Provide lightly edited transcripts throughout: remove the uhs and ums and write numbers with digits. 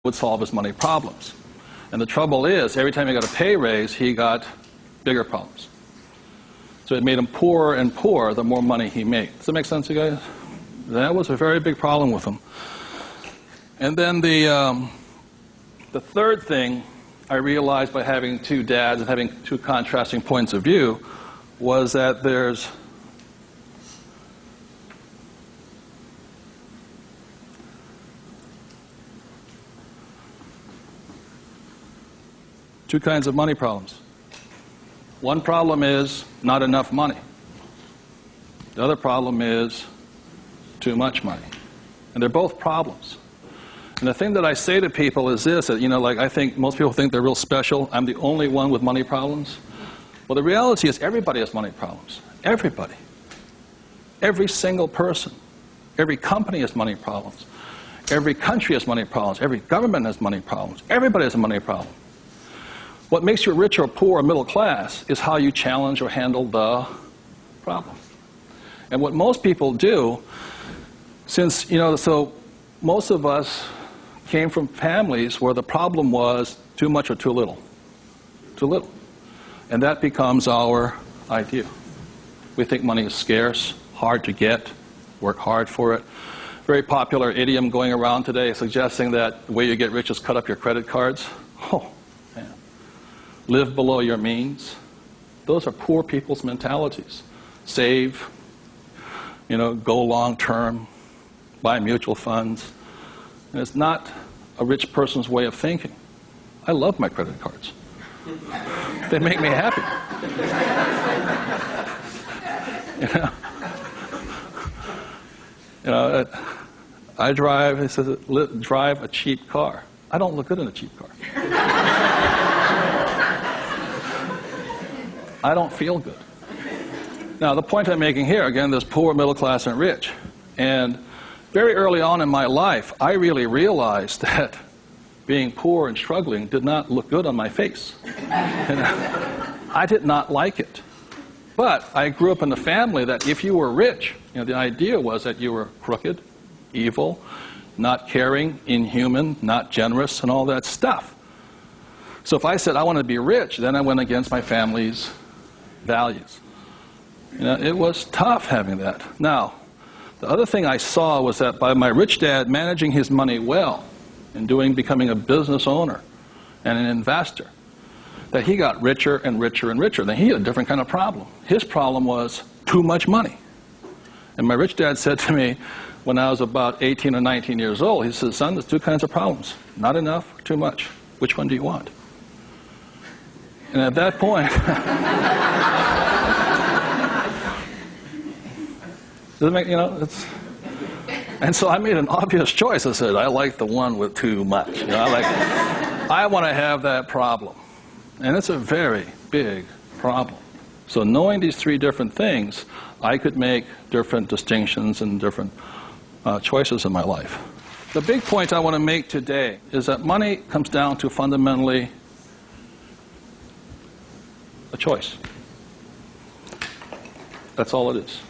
would solve his money problems. And the trouble is, every time he got a pay raise, he got bigger problems. So it made him poorer and poorer the more money he made. Does that make sense, you guys? That was a very big problem with him. And then the third thing I realized by having two dads and having two contrasting points of view was that there's two kinds of money problems. One problem is not enough money. The other problem is too much money. And they're both problems. And the thing that I say to people is this, that, like I think most people think they're real special. I'm the only one with money problems. Well, the reality is everybody has money problems. Everybody. Every single person. Every company has money problems. Every country has money problems. Every government has money problems. Everybody has a money problem. What makes you rich or poor or middle class is how you challenge or handle the problem. And what most people do, since, so most of us came from families where the problem was too much or too little. Too little. And that becomes our idea. We think money is scarce, hard to get, work hard for it. Very popular idiom going around today suggesting that the way you get rich is cut up your credit cards. Oh, man. Live below your means. Those are poor people's mentalities. Save, go long term, buy mutual funds. And it's not a rich person's way of thinking. I love my credit cards. They make me happy. I drive, he says, drive a cheap car. I don't look good in a cheap car. I don't feel good. Now, the point I'm making here, again, there's poor, middle class, and rich. And very early on in my life, I really realized that being poor and struggling did not look good on my face. I did not like it. But I grew up in a family that if you were rich, the idea was that you were crooked, evil, not caring, inhuman, not generous, and all that stuff. So if I said I want to be rich, then I went against my family's values. It was tough having that. Now, the other thing I saw was that by my rich dad managing his money well and becoming a business owner and an investor, that he got richer and richer and richer. Then he had a different kind of problem. His problem was too much money. And my rich dad said to me when I was about 18 or 19 years old, he said, son, there's two kinds of problems. Not enough or too much. Which one do you want? And at that point, and so I made an obvious choice. I said, I like the one with too much. I want to have that problem. And it's a very big problem. So knowing these three different things, I could make different distinctions and different choices in my life. The big point I want to make today is that money comes down to fundamentally a choice. That's all it is.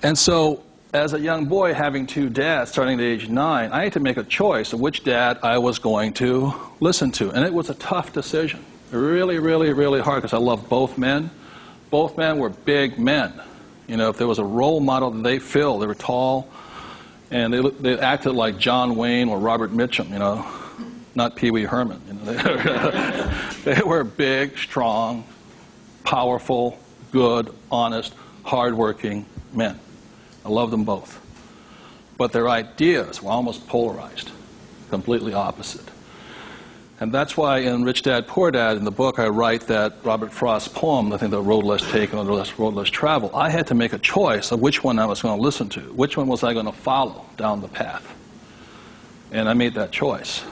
And so, as a young boy having two dads starting at age 9, I had to make a choice of which dad I was going to listen to. And it was a tough decision. Really, really, really hard because I loved both men. Both men were big men. If there was a role model that they filled, they were tall, and they acted like John Wayne or Robert Mitchum, not Pee Wee Herman. They were big, strong, powerful, good, honest, hardworking men. I love them both. But their ideas were almost polarized, completely opposite. And that's why in Rich Dad, Poor Dad, in the book, I write that Robert Frost's poem, I think The Road Less Taken or The Road Less Traveled, I had to make a choice of which one I was going to listen to. Which one was I going to follow down the path? And I made that choice.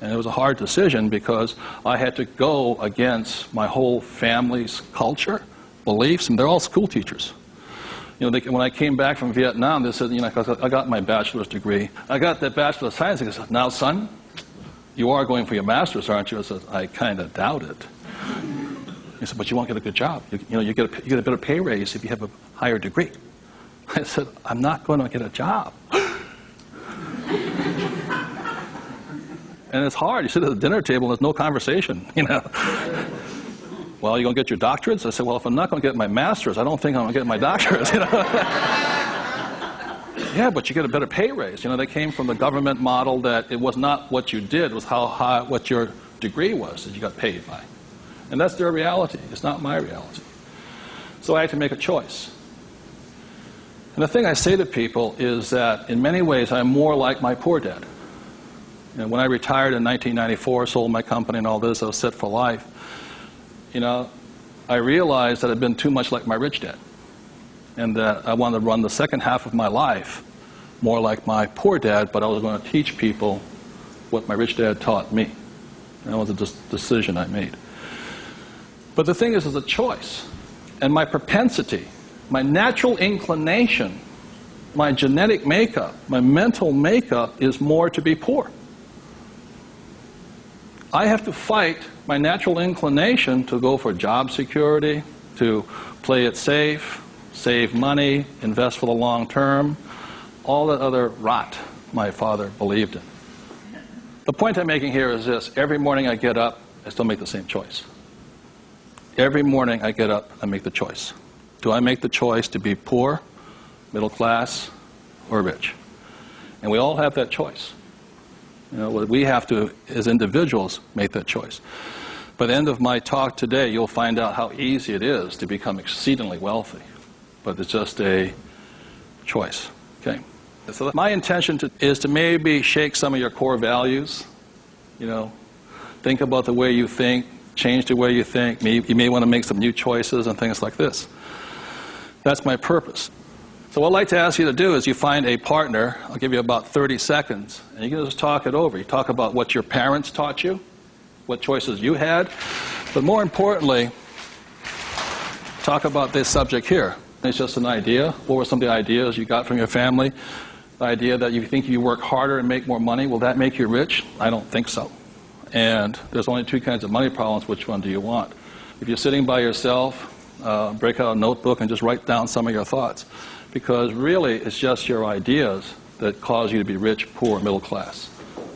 And it was a hard decision because I had to go against my whole family's culture, beliefs, and they're all school teachers. When I came back from Vietnam, they said, I got my bachelor's degree. I got that Bachelor of Science. They said, now, son, you are going for your master's, aren't you? I said, I kind of doubt it. He said, but you won't get a good job. You get a better pay raise if you have a higher degree. I said, I'm not going to get a job. And it's hard. You sit at the dinner table and there's no conversation, you know. Well, you going to get your doctorates? I said, well, if I'm not going to get my master's, I don't think I'm going to get my doctorates, you know. Yeah, but you get a better pay raise. You know, they came from the government model that it was not what you did, it was how high, what your degree was that you got paid by. And that's their reality. It's not my reality. So I had to make a choice. And the thing I say to people is that in many ways I'm more like my poor dad. You know, when I retired in 1994, sold my company and all this, I was set for life. You know, I realized that I'd been too much like my rich dad. And that I wanted to run the second half of my life more like my poor dad, but I was going to teach people what my rich dad taught me. And that was a decision I made. But the thing is, it's a choice. And my propensity, my natural inclination, my genetic makeup, my mental makeup is more to be poor. I have to fight my natural inclination to go for job security, to play it safe, save money, invest for the long term, all that other rot my father believed in. The point I'm making here is this: every morning I get up, I still make the same choice. Every morning I get up, I make the choice. Do I make the choice to be poor, middle class, or rich? And we all have that choice. You know, we have to, as individuals, make that choice. By the end of my talk today, you'll find out how easy it is to become exceedingly wealthy. But it's just a choice. Okay? So my intention is to maybe shake some of your core values. You know, think about the way you think, change the way you think. You may want to make some new choices and things like this. That's my purpose. So what I'd like to ask you to do is you find a partner. I'll give you about 30 seconds, and you can just talk it over. You talk about what your parents taught you, what choices you had, but more importantly, talk about this subject here. It's just an idea. What were some of the ideas you got from your family? The idea that you think you work harder and make more money, will that make you rich? I don't think so. And there's only two kinds of money problems. Which one do you want? If you're sitting by yourself, break out a notebook and just write down some of your thoughts. Because really, it's just your ideas that cause you to be rich, poor, middle class.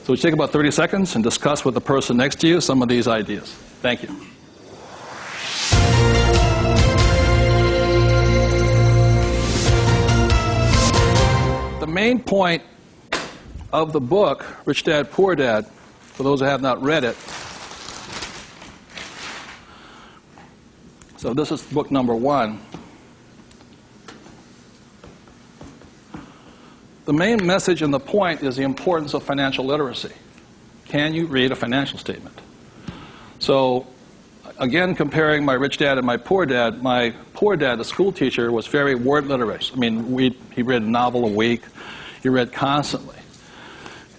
So we take about 30 seconds and discuss with the person next to you some of these ideas. Thank you. The main point of the book, Rich Dad, Poor Dad, for those who have not read it, so this is book number 1. The main message and the point is the importance of financial literacy. Can you read a financial statement? So, again, comparing my rich dad and my poor dad, the school teacher, was very word literate. I mean, he read a novel a week. He read constantly.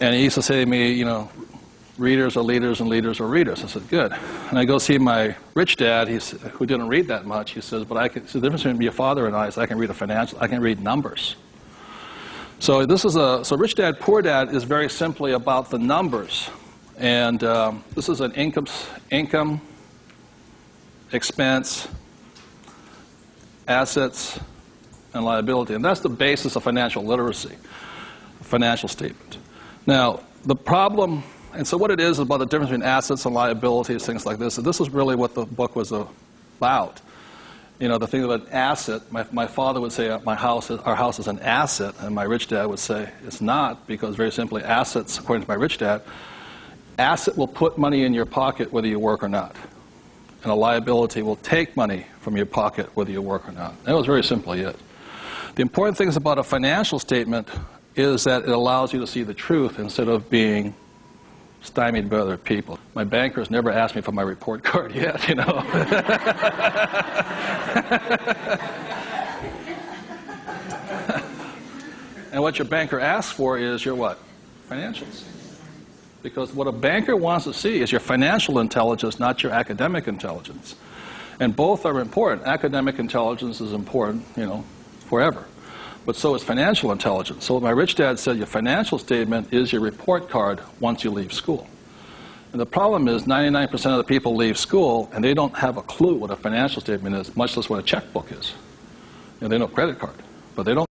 And he used to say to me, you know, readers are leaders and leaders are readers. I said, good. And I go see my rich dad, who didn't read that much. He says, but the difference between your father and I is I can read I can read numbers. So Rich Dad, Poor Dad is very simply about the numbers. And this is an income, expense, assets, and liability. And that's the basis of financial literacy, a financial statement. Now, the problem, and so what it is about the difference between assets and liabilities, things like this, and this is really what the book was about. You know, the thing about an asset, my father would say our house is an asset, and my rich dad would say it's not, because very simply assets, according to my rich dad, asset will put money in your pocket whether you work or not. And a liability will take money from your pocket whether you work or not. That was very simply it. The important thing about a financial statement is that it allows you to see the truth instead of being stymied by other people. My bankers never asked me for my report card yet, you know. And what your banker asks for is your what? Financials. Because what a banker wants to see is your financial intelligence, not your academic intelligence. And both are important. Academic intelligence is important, you know, forever. But so is financial intelligence. So my rich dad said your financial statement is your report card once you leave school. And the problem is 99% of the people leave school and they don't have a clue what a financial statement is, much less what a checkbook is. You know, they know credit card, but they don't